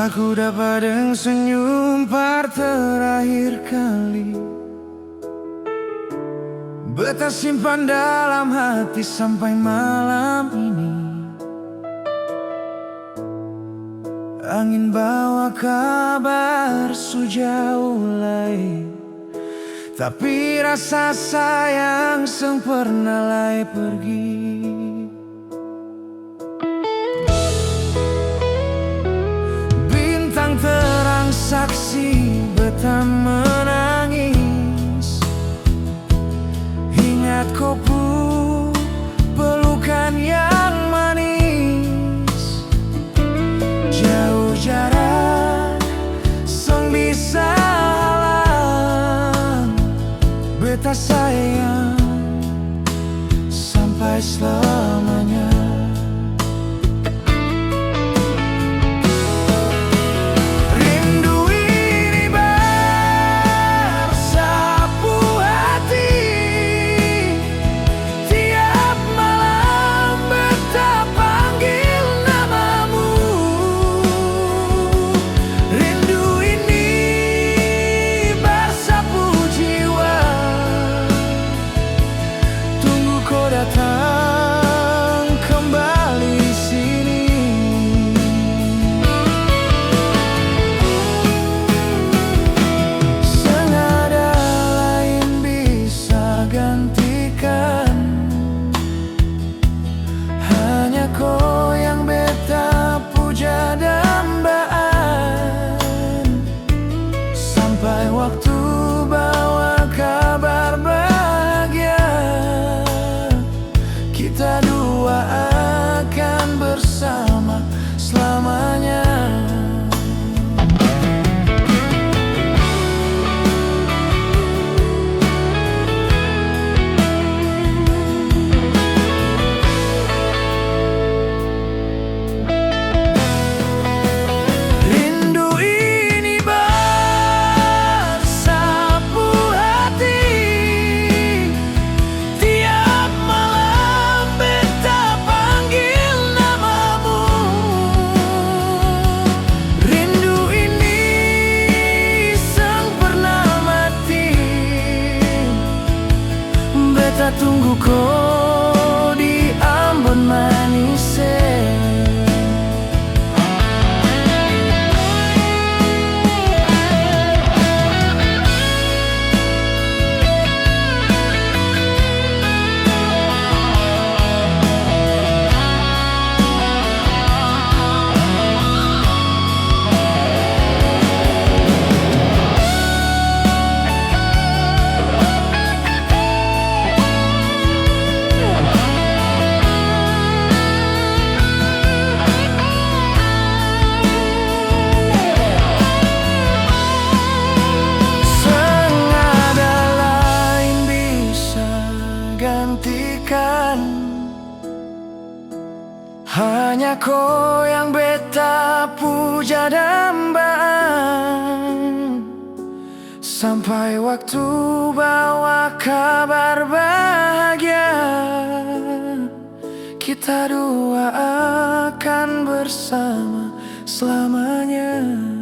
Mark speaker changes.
Speaker 1: Aku dapat senyum par terakhir kali. Beta simpan dalam hati sampai malam ini. Angin bawa kabar sejauh lain, tapi rasa sayang sempurna lai pergi. Bintang terang saksi beta menangis. Ingat kopu pelukan yang manis. Jauh jarak seng bisa halang beta sayang sampai selamanya. Datang kembali sini. Senada lain bisa gantikan. Hanya kau yang beta puja dambaan. Sampai waktu bawa kabar bahagia, kita dua akan bersama selamanya. Rindu ini bersapu hati. Tiap malam beta panggil namamu. Rindu ini sempurna mati. Beta tunggu kau di Ambon manis. Hanya kau yang beta puja dambaan. Sampai waktu bawa kabar bahagia, kita dua akan bersama selamanya.